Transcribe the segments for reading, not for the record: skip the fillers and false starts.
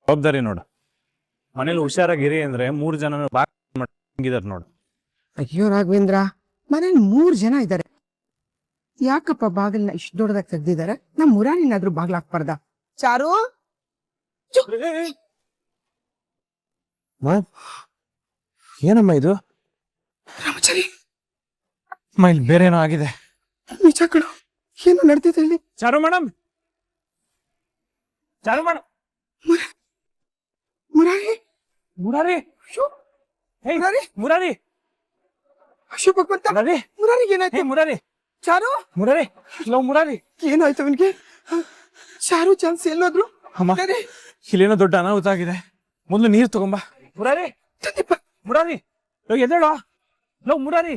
ಜವಾಬ್ದಾರಿ ನೋಡು. ಮನೇಲಿ ಹುಷಾರಾಗಿರಿ ಅಂದ್ರೆ 3 ಜನ ಹಿಂಗಿದಾರೆ ನೋಡು. ಅಯ್ಯೋ ರಾಘವೇಂದ್ರ, ಮನೇಲಿ 3 ಜನ ಇದ್ದಾರೆ. ಯಾಕಪ್ಪ ಬಾಗಿಲ್ನ ಇಷ್ಟು ದೊಡ್ಡದಾಗಿ ತೆಗ್ದಿದ್ದಾರೆ? ನಮ್ ಮುರಾರಿನಾದ್ರೂ ಬಾಗ್ಲ ಹಾಕ್ಬಾರ್ದ? ಚಾರು, ಏನಮ್ಮ ಇದು? ರಾಮಚಾರಿ, ಇಲ್ಲಿ ಬೇರೆ ಏನೋ ಆಗಿದೆ. ನಿಜ ಕಣೋ, ಏನೋ ನಡ್ತಿದೆ ಇಲ್ಲಿ. ಚಾರು ಮೇಡಮ್, ಚಾರು ಮೇಡಮ್, ಮುರಾರಿ, ಮುರಾರಿ, ಮುರಾರಿ, ಮುರಾರಿ, ಅಶೋ ಭಗವಂತ, ಮುರಾರಿಗೆ ಏನಾಯ್ತು? ಮುರಾರಿ, ಚಾರು, ಮುರಾರಿ, ಲವ್ ಮುರಾರಿ, ಏನಾಯ್ತು ಅವನಿಗೆ? ಚಾರು ಚಾನ್ಸ್ ಎಲ್ಲೋದ್ರು? ಅಮ್ಮ, ಇಲ್ಲೇನೋ ದೊಡ್ಡ ಅನಾಹುತ ಆಗಿದೆ. ಮೊದಲು ನೀರು ತಗೊಂಬ. ಮುರಾರಿ, ಮುರಾರಿ, ಎದ್ದೇಳೋ. ಲವ್ ಮುರಾರಿ,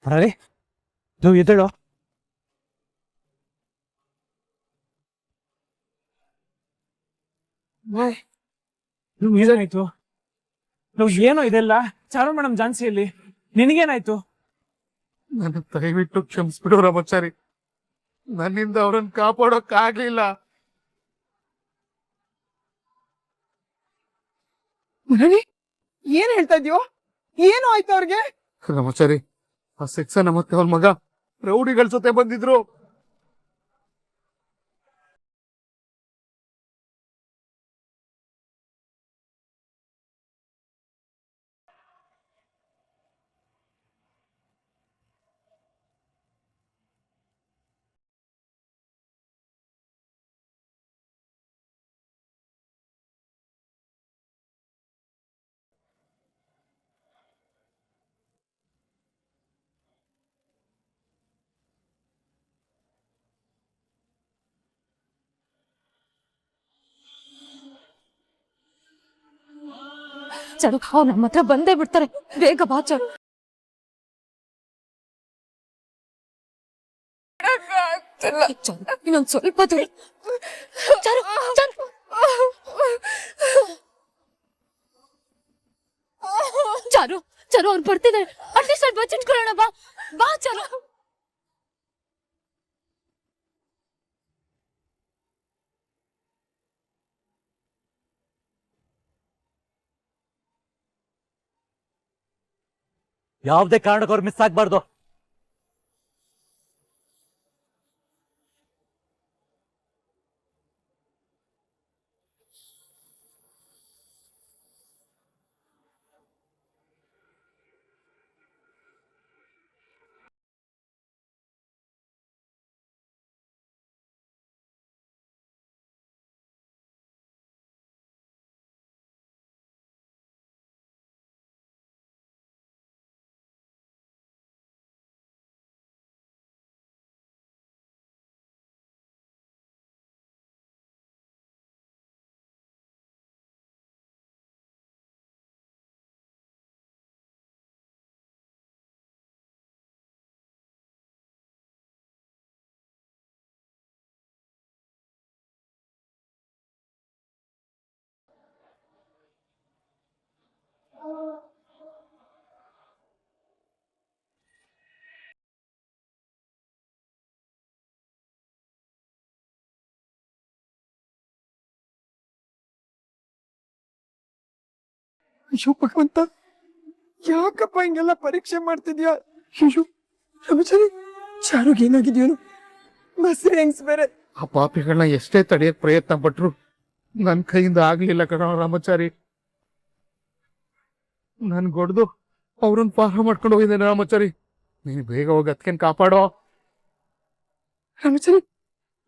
ಮುರಾರಿ, ಎದ್ದೇಳೋ. ಏನಾಯ್ತು? ಏನೋ ಇದೆಲ್ಲ? ಚಾರು ಮೇಡಮ್ ಝಾನ್ಸಿಯಲ್ಲಿ ನಿನಗೇನಾಯ್ತು? ನನ್ನ ದಯವಿಟ್ಟು ಕ್ಷಮಿಸ್ಬಿಡು ರಾಮಾಚಾರಿ, ನನ್ನಿಂದ ಅವ್ರನ್ನ ಕಾಪಾಡೋಕ್ ಆಗ್ಲಿಲ್ಲ. ಮುರಾರಿ, ಏನ್ ಹೇಳ್ತಾ ಇದೀಯೋ? ಏನು ಆಯ್ತು ಅವ್ರಿಗೆ? ರಾಮಾಚಾರಿ, ಆ ಸೆಕ್ಸನ ಮತ್ತೆ ಅವನ್ ಮಗ ರೌಡಿಗಳ ಜೊತೆ ಬಂದಿದ್ರು. ಚರು, ಅವ್ರು ನಮ್ಮ ಹತ್ರ ಬಂದೇ ಬಿಡ್ತಾರೆ. ಬೇಗ ಬಾ ಚರು. ಇನ್ನೊಂದ್ ಸ್ವಲ್ಪ ದೂರ. ಚರು, ಚರು, ಚರು, ಚರು, ಅವ್ರು ಬರ್ತಿದ್ದಾರೆ. ಅಟ್ಲೀಸ್ಟ್ ಅಲ್ಲಿ ಬಚ್ಚಿಟ್ಕೊಳ್ಳೋಣ. ಬಾ ಬಾ ಚರು. ಯಾವುದೇ ಕಾರಣಕ್ಕೂ ಅವ್ರು ಮಿಸ್ ಆಗ್ಬಾರ್ದು. ಅಯ್ಯೋ ಭಗವಂತ, ಯಾಕಪ್ಪ ಹಿಂಗೆಲ್ಲ ಪರೀಕ್ಷೆ ಮಾಡ್ತಿದ್ಯಾ? ಅಯ್ಯೋ ರಾಮಚಾರಿ, ಚಾರುಗ್ ಏನಾಗಿದ್ಯೋನು? ಬಸ್ರಿ ಹೆಂಗ್ಸ್ ಬೇರೆ. ಆ ಪಾಪಿಗಳನ್ನ ಎಷ್ಟೇ ತಡೆಯಕ್ ಪ್ರಯತ್ನ ಪಟ್ರು ನನ್ ಕೈಯಿಂದ ಆಗ್ಲಿಲ್ಲ ಕಣ ರಾಮಾಚಾರಿ. ನನ್ ಗೊಡ್ದು ಅವ್ರನ್ನ ಪಾರ ಮಾಡ್ಕೊಂಡು ಹೋಗಿದ್ದೇನೆ ರಾಮಾಚಾರಿ. ನೀನು ಬೇಗ ಹೋಗಿ ಅದಕ್ಕೇನ್ ಕಾಪಾಡೋ. ರಾಮಚಾರಿ,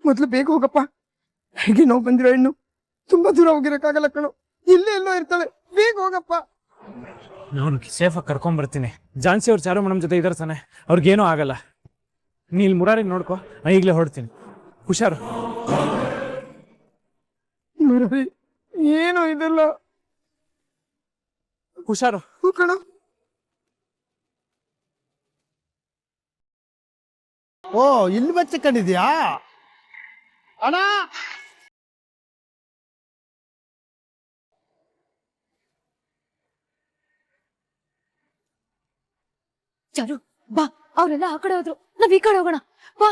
ಮೊದ್ಲು ಬೇಗ ಹೋಗಪ್ಪ. ಹೇಗೆ ನೋವು ಬಂದಿರೋ ಹೆಣ್ಣು ತುಂಬಾ ದೂರ ಹೋಗಿರಕ್ಕಾಗಲ್ಲ ಕಣೋ, ಇಲ್ಲೇ ಎಲ್ಲೋ ಇರ್ತಾಳೆ. ಬೇಗ ಹೋಗಪ್ಪ. ನಾನು ಸೇಫಾಗಿ ಕರ್ಕೊಂಡ್ ಬರ್ತೀನಿ. ಝಾನ್ಸಿ ಅವ್ರು ಚಾರು ಮೇಡಮ್ ಜೊತೆ ಇದಾರೆ ತಾನೆ, ಅವ್ರಿಗೇನೂ ಆಗಲ್ಲ. ನೀ ಇಲ್ಲಿ ಮುರಾರಿ ನೋಡ್ಕೊ, ನಾ ಈಗಲೇ ಹೊರಡ್ತೀನಿ. ಹುಷಾರು. ಮುರಾರಿ, ಏನು ಇದೆಲ್ಲ? ಹುಷಾರು. ಕಣ. ಓ, ಇಲ್ಲಿ ಬಚ್ಚಿಕೊಂಡಿದ್ಯಾ ಅಣ್ಣ? ಚರು, ಬಾ. ಅವರೆಲ್ಲ ಆ ಕಡೆ ಹೋದ್ರು, ನಾವ್ ಈ ಕಡೆ ಹೋಗೋಣ. ಬಾ.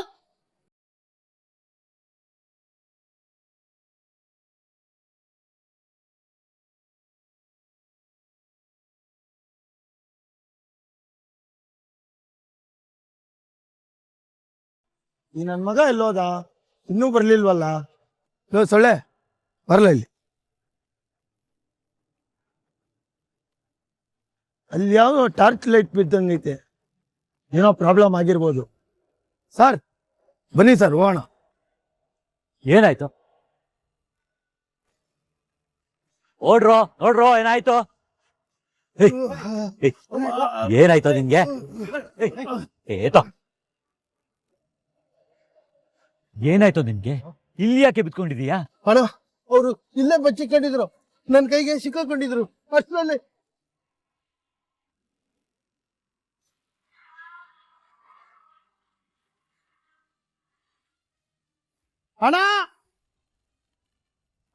ಈ ನನ್ ಮಗ ಎಲ್ಲೋದ? ಇನ್ನೂ ಬರ್ಲಿಲ್ವಲ್ಲ? ಸೊಳ್ಳೆ ಬರಲ್ಲ ಇಲ್ಲಿ. ಅಲ್ಲಿ ಯಾವ್ದೋ ಟಾರ್ಚ್ ಲೈಟ್ ಬಿದ್ದಂಗೈತೆ, ಏನೋ ಪ್ರಾಬ್ಲಮ್ ಆಗಿರ್ಬೋದು. ಸರ್ ಬನ್ನಿ ಸರ್, ಹೋಗೋಣ. ಏನಾಯ್ತು? ಓಡ್ರೋ ನೋಡ್ರೋ, ಏನಾಯ್ತು? ಏಯ್, ಏಯ್, ಏನಾಯ್ತು ನಿನ್ಗೆ? ಏತೋ ಏನಾಯ್ತು ನಿನ್ಗೆ? ಇಲ್ಲಿ ಯಾಕೆ ಬಿತ್ಕೊಂಡಿದೀಯಾ? ಅಣ್ಣ, ಅವರು ಇಲ್ಲೇ ಬಚ್ಚಿಕೊಂಡಿದ್ರು, ನನ್ನ ಕೈಗೆ ಸಿಕ್ಕಾಕೊಂಡಿದ್ರು. ಅಷ್ಟರಲ್ಲಿ ಅಣ್ಣ,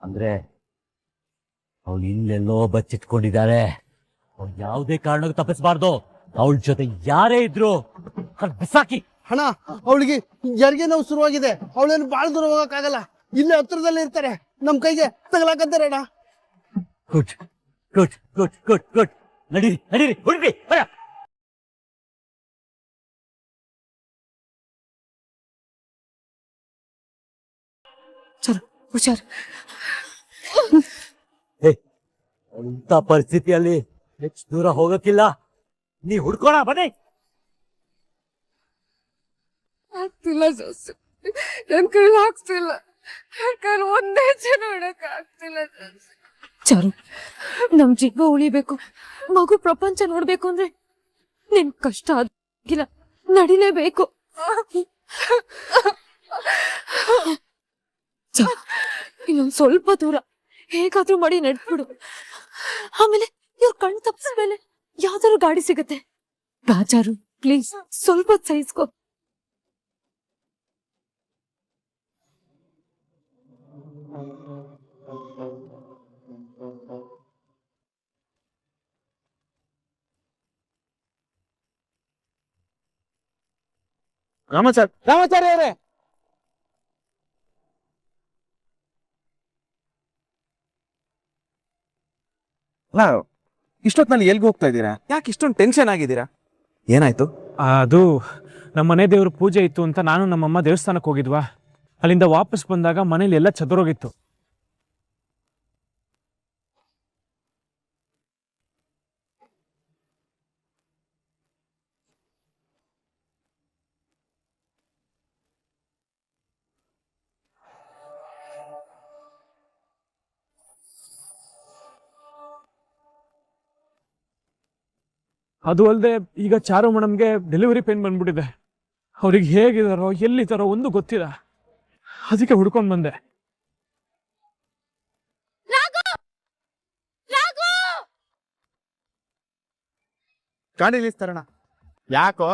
ಅಂದ್ರೆ ಅವಳು ಇಲ್ಲೆಲ್ಲೋ ಬಚ್ಚಿಟ್ಕೊಂಡಿದ್ದಾರೆ. ಅವ್ಳು ಯಾವುದೇ ಕಾರಣಕ್ಕೂ ತಪ್ಪಿಸಬಾರ್ದು. ಅವಳ ಜೊತೆ ಯಾರೇ ಇದ್ರು ಬಿಸಾಕಿ. ಅಣ್ಣ, ಅವಳಿಗೆ ಜರಿಗೆ ನೋವು ಶುರುವಾಗಿದೆ. ಅವಳೇನು ಬಾಳ ದೂರ ಹೋಗಕ್ಕಾಗಲ್ಲ, ಇಲ್ಲೇ ಹತ್ರದಲ್ಲೇ ಇರ್ತಾರೆ. ನಮ್ ಕೈಗೆ ತಗಲಾಕಂತಾರೆ ಅಣ್ಣ. Good good good good good. ನಡೀರಿ ನಡೀರಿ, ಹುಡುಗಿ ಬರ. ಹುಷಾರ್. ಇಂಥ ಪರಿಸ್ಥಿತಿಯಲ್ಲಿ ಹೆಚ್ಚು ದೂರ ಹೋಗಕ್ಕಿಲ್ಲ. ನೀ ಹುಡ್ಕೋಣ, ಬನ್ನಿ. ಆಗ್ತಿಲ್ಲ ಜೋಸು, ನನ್ ಕೈಲಿ ಆಗ್ತಿಲ್ಲ. ನನ್ ಕೈಲಿ ಒಂದೇ ಜನ ಇಡಕ್ ಆಗ್ತಿಲ್ಲ ಜೋಸು. ಚಾರು, ನಮ್ ಜೀವ ಉಳಿಬೇಕು, ಮಗು ಪ್ರಪಂಚ ನೋಡ್ಬೇಕು ಅಂದ್ರೆ ನಿನ್ ಕಷ್ಟ ಆಗಿಲ್ಲ, ನಡಿಲೇಬೇಕು. ಇನ್ನೊಂದ್ ಸ್ವಲ್ಪ ದೂರ ಹೇಗಾದ್ರೂ ಮಾಡಿ ನಡ್ಬಿಡು. ಆಮೇಲೆ ಇವ್ರ ಕಣ್ ತಪ್ಪಿಸ್ಮೇಲೆ ಯಾವ್ದಾದ್ರು ಗಾಡಿ ಸಿಗತ್ತೆ. ರಾಜಾರು ಪ್ಲೀಸ್ ಸ್ವಲ್ಪ ಸಹಿಸ್ಕೋ. ರಾಮಾಚಾರ್ಯ ಅವರೇ, ಅಲ್ಲ, ಇಷ್ಟೊತ್ತಿನಲ್ಲಿ ಎಲ್ಗೆ ಹೋಗ್ತಾ ಇದ್ದೀರಾ? ಯಾಕೆ ಇಷ್ಟೊಂದು ಟೆನ್ಷನ್ ಆಗಿದ್ದೀರಾ? ಏನಾಯ್ತು? ಅದು ನಮ್ಮ ಮನೆ ದೇವ್ರ ಪೂಜೆ ಇತ್ತು ಅಂತ ನಾನು ನಮ್ಮಮ್ಮ ದೇವಸ್ಥಾನಕ್ಕೆ ಹೋಗಿದ್ವಾ. ಅಲ್ಲಿಂದ ವಾಪಸ್ ಬಂದಾಗ ಮನೇಲಿ ಎಲ್ಲ ಚದುರೋಗಿತ್ತು. ಅದು ಅಲ್ಲದೆ ಈಗ ಚಾರು ಮೇಡಮ್ಗೆ ಡೆಲಿವರಿ ಪೇನ್ ಬಂದ್ಬಿಟ್ಟಿದೆ. ಅವ್ರಿಗೆ ಹೇಗಿದಾರೋ ಎಲ್ಲಿದ್ದಾರೋ ಒಂದು ಗೊತ್ತಿಲ್ಲ, ಅದಕ್ಕೆ ಹುಡ್ಕೊಂಡ್ ಬಂದೆ. ಗಾಡಿ ನಿಲ್ಲಿಸ್ತಾರಣ. ಯಾಕೋ?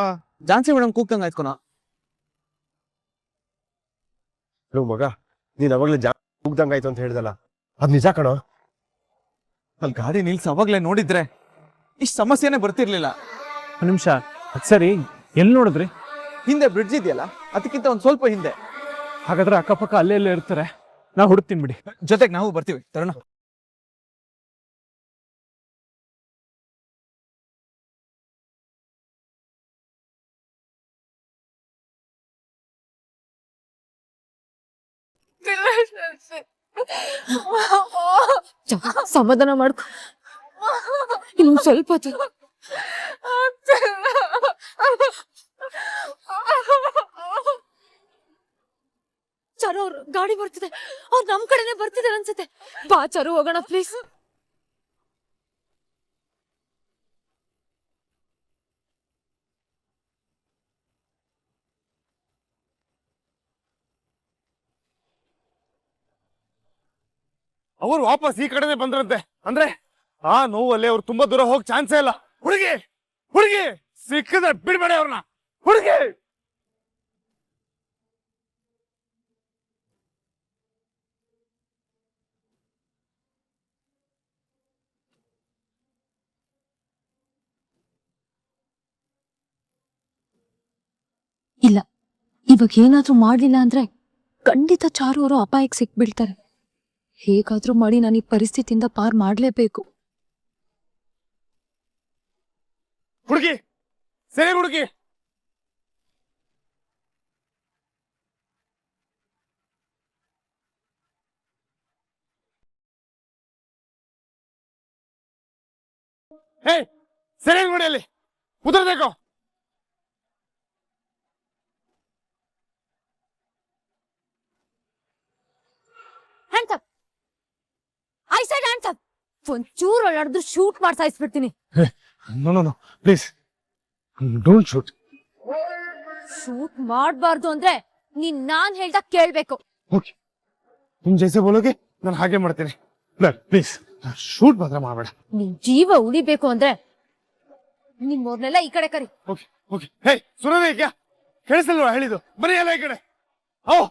ಜಾನ್ಸಿ ಮೇಡಮ್ ಕೂಗ್ತಂಗ ಆಯ್ತ್ಕೊನ. ಮಗ, ನೀನ್ ಅವಾಗ್ಲೇ ಕೂಗ್ದಂಗಾಯ್ತು ಅಂತ ಹೇಳ್ದಲ್ಲ, ಅದ್ ನಿಜ ಕಣೋ. ಅಲ್ಲಿ ಗಾಡಿ ನಿಲ್ಸಿ ಅವಾಗ್ಲೇ ನೋಡಿದ್ರೆ ಇಷ್ಟು ಸಮಸ್ಯೆನೇ ಬರ್ತಿರ್ಲಿಲ್ಲ. ಒಂದ್ ನಿಮಿಷ, ಸರಿ ಎಲ್ಲಿ ನೋಡಿದ್ರಿ? ಹಿಂದೆ ಬ್ರಿಡ್ಜ್ ಇದೆಯಲ್ಲ, ಅದಕ್ಕಿಂತ ಒಂದ್ ಸ್ವಲ್ಪ ಹಿಂದೆ. ಹಾಗಾದ್ರೆ ಅಕ್ಕಪಕ್ಕ ಅಲ್ಲೇ ಎಲ್ಲೇ ಇರ್ತಾರೆ, ನಾ ಹುಡುಕ್ತೀನಿ ಬಿಡಿ. ಜೊತೆಗೆ ನಾವು ಬರ್ತೀವಿ, ತರೋಣ. ಸಮಾಧಾನ ಮಾಡ್ಕೊ, ಇನ್ನೊಂದ್ ಸ್ವಲ್ಪ ಹೊತ್ತು. ಚಾರು, ಅವ್ರ ಗಾಡಿ ಬರ್ತಿದೆ, ಅವ್ರು ನಮ್ ಕಡೆನೆ ಬರ್ತಿದಾರೆ ಅನ್ಸುತ್ತೆ. ಬಾ ಚಾರು, ಹೋಗೋಣ ಪ್ಲೀಸ್. ಅವ್ರು ವಾಪಸ್ ಈ ಕಡೆನೆ ಬಂದ್ರಂತೆ. ಅಂದ್ರೆ ಆ ನೋವಲ್ಲಿ ಅವ್ರು ತುಂಬಾ ದೂರ ಹೋಗ್ ಚಾನ್ಸೇ ಇಲ್ಲ. ಹುಡುಗಿ ಹುಡುಗಿ ಸಿಕ್ಕದ ಬಿಡ್ಬೇಡಿ ಅವ್ರನ್ನ. ಹುಡುಗಿ ಇಲ್ಲ, ಇವಾಗ ಏನಾದ್ರೂ ಮಾಡ್ಲಿಲ್ಲ ಅಂದ್ರೆ ಖಂಡಿತ ಚಾರು ಅವರು ಅಪಾಯಕ್ಕೆ ಸಿಕ್ಬಿಡ್ತಾರೆ. ಹೇಗಾದ್ರೂ ಮಾಡಿ ನಾನು ಈ ಪರಿಸ್ಥಿತಿಯಿಂದ ಪಾರ್ ಮಾಡ್ಲೇಬೇಕು. ಹುಡುಗಿ ಸರಿ ಹುಡುಗಿ ಹೇ ಸರಿಯಾಗಿ ನೋಡಿ ಅಲ್ಲಿ ಕುದುರ್ಬೇಕು. Hands up. I said hands up. ಒಂಚೂರು ಒಳ್ಳಾಡಿದ್ರು ಶೂಟ್ ಮಾಡಿ ಸಾಯಿಸ್ಬಿಡ್ತೀನಿ. No no no please don't shoot. Shoot ಮಾಡ್ಬಾರ್ದು ಅಂದ್ರೆ ನಾನ್ ಹೇಳ್ದಾಗ ಕೇಳ್ಬೇಕು. ಓಕೆ ನಿಮ್ ಜೈಸೆ ಬೋಲೋಗೆ ನಾನು ಹಾಗೆ ಮಾಡ್ತೀನಿ. ಪ್ಲೀಸ್ ಶೂಟ್ ಮಾತ್ರ ಮಾಡಬೇಡ. ನಿನ್ ಜೀವ ಉಳಿಬೇಕು ಅಂದ್ರೆ ನಿಮ್ಮವ್ರನ್ನೆಲ್ಲ ಈ ಕಡೆ ಕರಿ. ಓಕೆ ಓಕೆ ಹೇ ಸುನನೇ ಕ್ಯಾ ಕೇಳಿಸಲ್ವಾ ಹೇಳಿದ್ದು? ಬನ್ನಿ ಎಲ್ಲ ಈ ಕಡೆ. आओ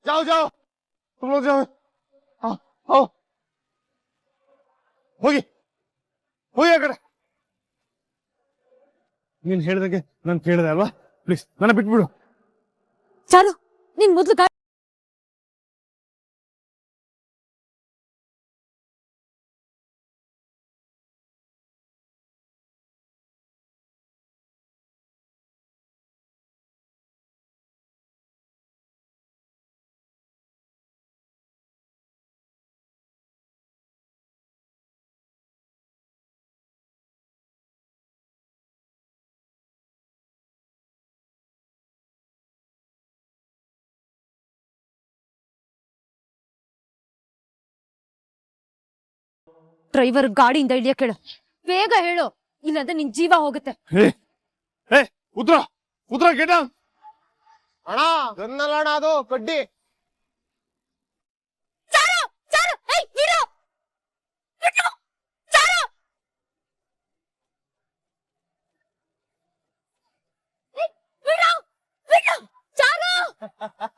जाओ जाओ तुम लोग जाओ. आओ आओ ಹೋಗಿ ಹೋಗಿ ಆ ಕಡೆ. ನೀನ್ ಹೇಳ್ದಂಗೆ ನಾನು ಕೇಳಿದೆ ಅಲ್ವಾ? ಪ್ಲೀಸ್ ನನ್ನ ಬಿಟ್ಬಿಡು. ಚಾರು ನಿನ್ ಮೊದ್ಲು ಡ್ರೈವರ್ ಗಾಡಿಯಿಂದ ಇಳಿಯಕ್ ಹೇಳು. ಬೇಗ ಹೇಳು, ಇಲ್ಲಾಂದ್ರೆ ನಿನ್ ಜೀವ ಹೋಗುತ್ತೆ. ಹೇ ಉದ್ರ ಉದ್ರ ಗೆಟ್ ಡೌನ್. ಅಣ್ಣ ಗನ್ನಲ್ಲ ಅಣ್ಣ, ಅದು ಕಡ್ಡಿ. ಚಾರು ಚಾರು ಏಯ್ ಬಿಡು ಬಿಡು ಚಾರು ಏಯ್ ಬಿಡು ಬಿಡು ಚಾರು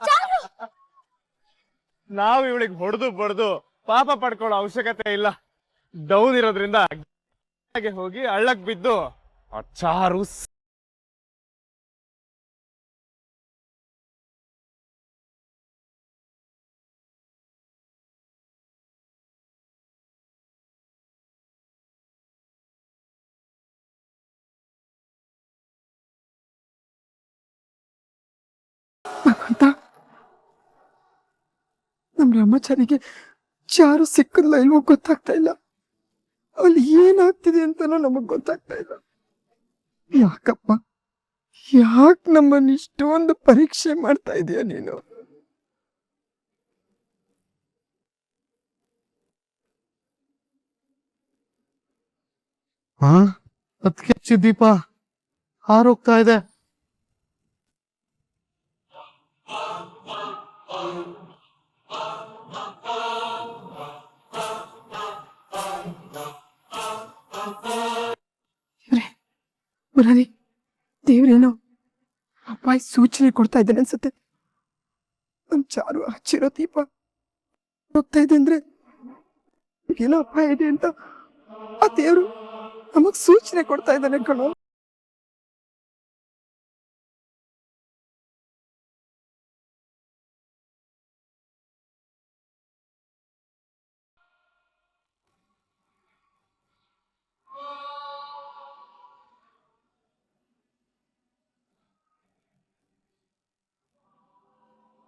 ಚಾರು. ನಾವು ಇವಳಿಗೆ ಹೊಡೆದು ಬಡ್ದು ಪಾಪ ಪಡ್ಕೊಳ್ಳೋ ಅವಶ್ಯಕತೆ ಇಲ್ಲ. ಡೌನ್ ಇರೋದ್ರಿಂದ ಹೋಗಿ ಹಳ್ಳಕ್ ಬಿದ್ದು ಚಾರು ಭಗವಂತ, ನಮ್ ರಾಮಾಚಾರಿಗೆ ಚಾರು ಸಿಕ್ಕಲ್ಲ ಇಲ್ವೋ ಗೊತ್ತಾಗ್ತಾ ಇಲ್ಲ. ಅಲ್ಲಿ ಏನಾಗ್ತಿದೆ ಅಂತಾನೂ ನಮಗ್ ಗೊತ್ತಾಗ್ತಾ ಇಲ್ಲ. ಯಾಕಪ್ಪ, ಯಾಕೆ ನಮ್ಮನ್ನ ಇಷ್ಟೊಂದು ಪರೀಕ್ಷೆ ಮಾಡ್ತಾ ಇದೀಯ ನೀನು? ಅದಕ್ಕೆ ದೀಪ ಹಾರೋಗ್ತಾ ಇದೆ. ಮುರಾರಿ, ದೇವ್ರೇನೋ ಅಪ್ಪಾಯಿ ಸೂಚನೆ ಕೊಡ್ತಾ ಇದ್ದಾನೆ ಅನ್ಸುತ್ತೆ. ನಮ್ ಚಾರು ಹಚ್ಚಿರೋ ದೀಪ ಹೋಗ್ತಾ ಇದೆ ಅಂದ್ರೆ ಏನೋ ಅಪಾಯ ಇದೆ ಅಂತ ಆ ದೇವ್ರು ನಮಗ್ ಸೂಚನೆ ಕೊಡ್ತಾ ಇದ್ದಾನೆ ಕಣೋ.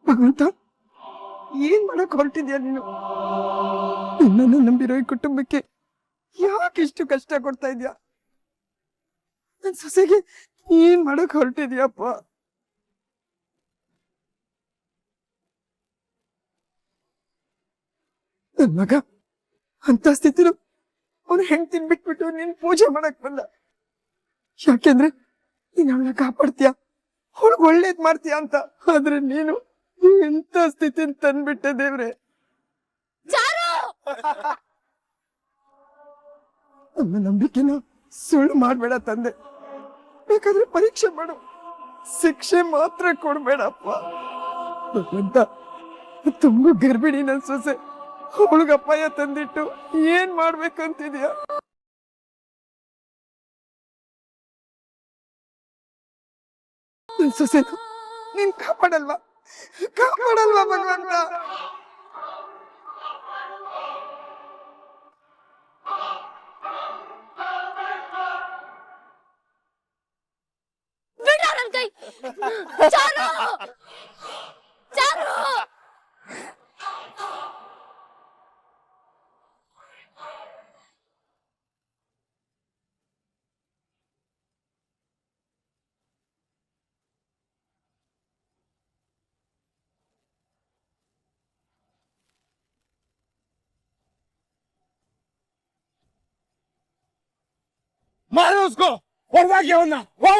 ಭಗವಂತ, ಏನ್ ಮಾಡಕ್ ಹೊರಟಿದ್ಯಾ ನೀನು? ನನ್ನನ್ನು ನಂಬಿರೋ ಈ ಕುಟುಂಬಕ್ಕೆ ಯಾಕೆ ಇಷ್ಟು ಕಷ್ಟ ಕೊಡ್ತಾ ಇದ್ಯಾ? ನನ್ ಸೊಸೆಗೆ ಏನ್ ಮಾಡಕ್ ಹೊರಟಿದ್ಯಪ್ಪ? ನನ್ ಮಗ ಅಂತ ಸ್ಥಿತಿಲು ಅವನು ಹೆಂಡ್ತಿನ್ ಬಿಟ್ಬಿಟ್ಟು ನೀನ್ ಪೂಜೆ ಮಾಡಕ್ ಬಂದ. ಯಾಕೆಂದ್ರೆ ನೀನ್ ಅವಳನ್ನ ಕಾಪಾಡ್ತೀಯ, ಅವಳಿಗೆ ಒಳ್ಳೇದ್ ಮಾಡ್ತೀಯ ಅಂತ. ಆದ್ರೆ ನೀನು ಎಂತ ಸ್ಥಿತಿ ತಂದ್ಬಿಟ್ಟೆ ದೇವ್ರೆ. ನಮ್ಮ ನಂಬಿಕೆನ ಸುಳ್ಳು ಮಾಡ್ಬೇಡ ತಂದೆ. ಬೇಕಾದ್ರೆ ಪರೀಕ್ಷೆ ಮಾಡು, ಶಿಕ್ಷೆ ಮಾತ್ರ ಕೊಡ್ಬೇಡಪ್ಪ. ಭಗವಂತ, ತುಂಬ ಗರ್ಭಿಣಿ ನನ್ ಸೊಸೆ, ಅವಳಿಗೆ ಅಪಾಯ ತಂದಿಟ್ಟು ಏನ್ ಮಾಡ್ಬೇಕಂತಿದ್ಯಾ? ನನ್ ಸೊಸೆ ನೀನ್ ಕಾಪಾಡಲ್ವಾ? ಕಾಪಾಡಲ್ವಾ ಭಗವಂತ? ಬಿಡ ನನ್ ಕೈ. ಚಾರು ಚಾರು मारो उसको और भाग्य होना वो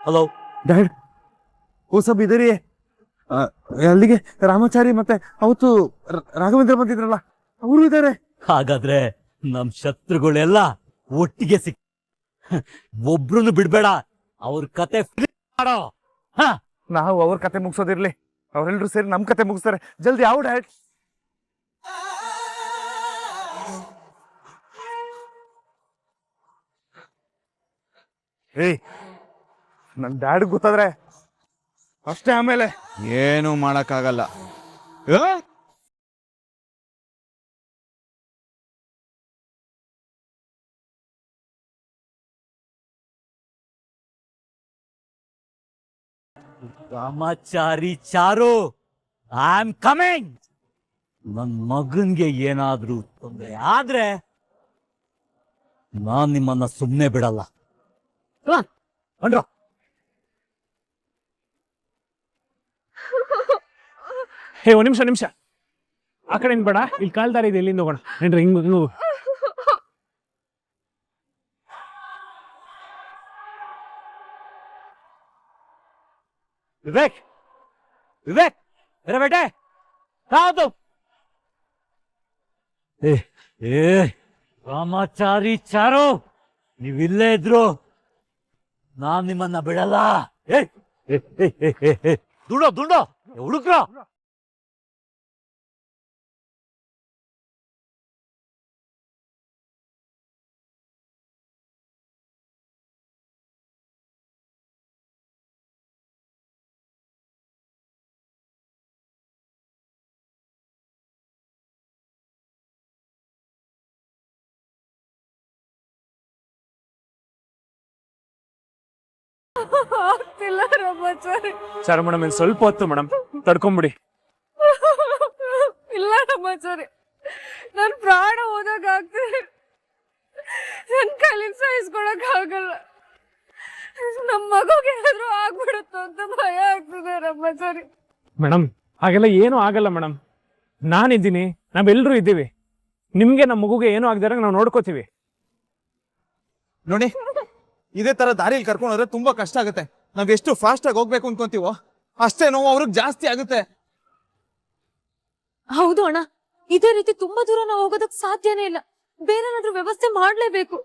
ಹಲೋ ಡ್ಯಾಡ್ वो सब इधर ही है ಅಲ್ಲಿಗೆ ರಾಮಾಚಾರಿ ಮತ್ತೆ ಅವತ್ತು ರಾಘವೇಂದ್ರ ಬಂದಿದ್ರಲ್ಲ ಅವರು ಇದ್ದಾರೆ. ಹಾಗಾದ್ರೆ ನಮ್ ಶತ್ರುಗಳೆಲ್ಲ ಒಟ್ಟಿಗೆ ಸಿಕ್ ಒಬ್ರು ಬಿಡ್ಬೇಡ, ಅವ್ರ ಕತೆ ಮಾಡೋ. ನಾವು ಅವ್ರ ಕತೆ ಮುಗಿಸೋದಿರ್ಲಿ, ಅವರೆಲ್ಲರೂ ಸೇರಿ ನಮ್ ಕತೆ ಮುಗಿಸ್ತಾರೆ. ಜಲ್ದಿ ಯಾವ ಡ್ಯಾಡ್. ಏಯ್ ನನ್ ಡ್ಯಾಡ್ ಗೊತ್ತಾದ್ರೆ ಅಷ್ಟೇ, ಆಮೇಲೆ ಏನು ಮಾಡಕ್ಕಾಗಲ್ಲ. ರಾಮಾಚಾರಿ ಚಾರು, ಐ ಆಮ್ ಕಮಿಂಗ್. ನನ್ ಮಗನ್ಗೆ ಏನಾದ್ರೂ ತೊಂದರೆ ಆದ್ರೆ ನಾನ್ ನಿಮ್ಮನ್ನ ಸುಮ್ನೆ ಬಿಡಲ್ಲ. ಅಂಡ್ರ ಹೇ ಒಂದ್ ನಿಮಿಷ ಆ ಕಡೆ ಬೇಡ, ಇಲ್ಲಿ ಕಾಲ್ದಾರಿ ಇದೆ, ಇಲ್ಲಿಂದ ಹೋಗೋಣ. ಏನ್ರಿ ಹಿಂಗ್ ಹೋಗು. ವಿವೇಕ್, ವಿವೇಕ್ ಬೇರೆ ಬೇಟೆ ಯಾವುದು? ಏ ರಾಮಾಚಾರಿ ಚಾರು, ನೀವಿಲ್ಲೇ ಇದ್ರು ನಾನ್ ನಿಮ್ಮನ್ನ ಬಿಡಲ್ಲ. ದುಂಡೋ ಹುಡುಕ್ರ. ಆಗ್ತಿಲ್ಲ ರಾಮಾಚಾರಿ. ಚಾರು ಮೇಡಮ್, ಇನ್ನು ಸ್ವಲ್ಪ ಹೊತ್ತು ಮೇಡಮ್ ತಡ್ಕೊಂಬಿಡಿ. ಇಲ್ಲ ರಾಮಾಚಾರಿ, ನನ್ ಪ್ರಾಣ ಹೋದಾಗ ಆಗ್ತಿದೆ. ನನ್ ಕೈಲಿಂದ ಸಹಿಸ್ಕೊಳಕ್ ಆಗಲ್ಲ. ನಮ್ ಮಗುಗೆ ಏನಾದ್ರು ಆಗ್ಬಿಡುತ್ತೋ ಅಂತ ಭಯ ಆಗ್ತಿದೆ ರಾಮಾಚಾರಿ. ಮೇಡಮ್ ಹಾಗೆಲ್ಲ ಏನೂ ಆಗಲ್ಲ ಮೇಡಮ್, ನಾನಿದ್ದೀನಿ, ನಾವೆಲ್ಲರೂ ಇದ್ದೀವಿ. ನಿಮ್ಗೆ ನಮ್ಮ ಮಗುಗೆ ಏನೂ ಆಗದಿರಂಗೆ ನಾವು ನೋಡ್ಕೋತೀವಿ. ನೋಡಿ, ಇದೇ ತರ ದಾರಿಯಲ್ಲಿ ಕರ್ಕೊಂಡು ಹೋದ್ರೆ ತುಂಬಾ ಕಷ್ಟ ಆಗುತ್ತೆ. ನಾವ್ ಎಷ್ಟು ಫಾಸ್ಟ್ ಆಗಿ ಹೋಗ್ಬೇಕು ಅನ್ಕೊಂತೀವೋ ಅಷ್ಟೇ ನೋವು ಅವ್ರಿಗೆ ಜಾಸ್ತಿ ಆಗುತ್ತೆ. ಹೌದು ಅಣ್ಣ, ಇದೇ ರೀತಿ ತುಂಬಾ ದೂರ ನಾವು ಹೋಗೋದಕ್ ಸಾಧ್ಯನೇ ಇಲ್ಲ. ಬೇರೆ ಏನಾದ್ರೂ ವ್ಯವಸ್ಥೆ ಮಾಡ್ಲೇಬೇಕು.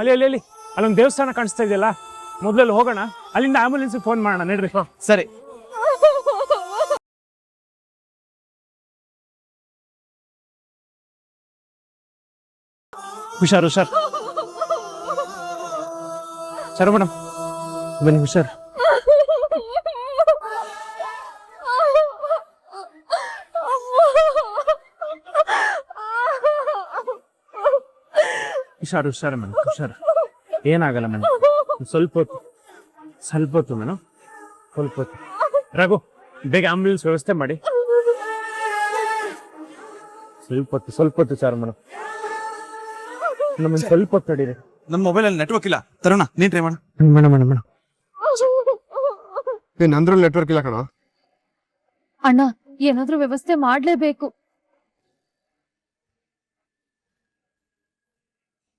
ಅಲ್ಲಿ ಅಲ್ಲೊಂದು ದೇವಸ್ಥಾನ ಕಾಣಿಸ್ತಾ ಇದೆಯಲ್ಲ, ಮೊದಲಲ್ಲಿ ಹೋಗೋಣ, ಅಲ್ಲಿಂದ ಆಂಬುಲೆನ್ಸ್ಗೆ ಫೋನ್ ಮಾಡೋಣ. ನಡ್ರಿ. ಸರಿ. ಹುಷಾರು ಹುಷಾರ್ ಚಾರು ಮೇಡಮ್ ಬನ್ನಿ ಹುಷಾರ್. ಹುಷಾರು ಹುಷಾರು ಮೇಡಮ್ ಹುಷಾರು, ಏನಾಗಲ್ಲ ಮೇಡಮ್. ಸ್ವಲ್ಪ ಹೊತ್ತು ಮೇಡಮ್, ಸ್ವಲ್ಪ ಹೊತ್ತು. ರಘು ಬೇಗ ಆಂಬ್ಯುಲೆನ್ಸ್ ವ್ಯವಸ್ಥೆ ಮಾಡಿ. ಸ್ವಲ್ಪ ಹೊತ್ತು ಚಾರು ಮೇಡಮ್, ನಮ್ಮನ್ನು ಸ್ವಲ್ಪ ಹೊತ್ತು ತಡೀರಿ. ನನ್ನ ಮೊಬೈಲಲ್ಲಿ ನೆಟ್ವರ್ಕ್ ಇಲ್ಲ. ತರುಣ ನೀನ್ ಟ್ರೈ ಮಾಡು. ಮೇಡಮ್ ಮೇಡಮ್ ಮೇಡಮ್ ನಂದ್ರಲ್ಲಿ ನೆಟ್ವರ್ಕ್ ಇಲ್ಲ ಕಣ. ಅಣ್ಣ ಏನಾದ್ರೂ ವ್ಯವಸ್ಥೆ ಮಾಡ್ಲೇಬೇಕು.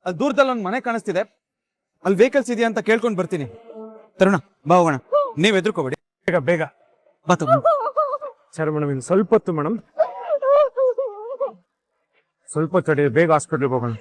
ಅಲ್ಲಿ ದೂರದಲ್ಲಿ ಒಂದು ಮನೆ ಕಾಣಿಸ್ತಿದೆ, ಅಲ್ಲಿ ವೆಹಿಕಲ್ಸ್ ಇದೆಯಾ ಅಂತ ಕೇಳ್ಕೊಂಡು ಬರ್ತೀನಿ. ತರುಣ ಬಾ ಹೋಗೋಣ, ನೀವ್ ಎದ್ರುಕೋಬೇಡಿ. ಬೇಗ ಬೇಗ ಬಾ ತಗೊಂಡು. ಚಾರು ಮೇಡಮ್ ಇನ್ನು ಸ್ವಲ್ಪ ಹೊತ್ತು ಮೇಡಮ್, ಸ್ವಲ್ಪ ಹೊತ್ತು ತಡೀರಿ, ಬೇಗ ಹಾಸ್ಪಿಟ್ಲಿಗೆ ಹೋಗೋಣ.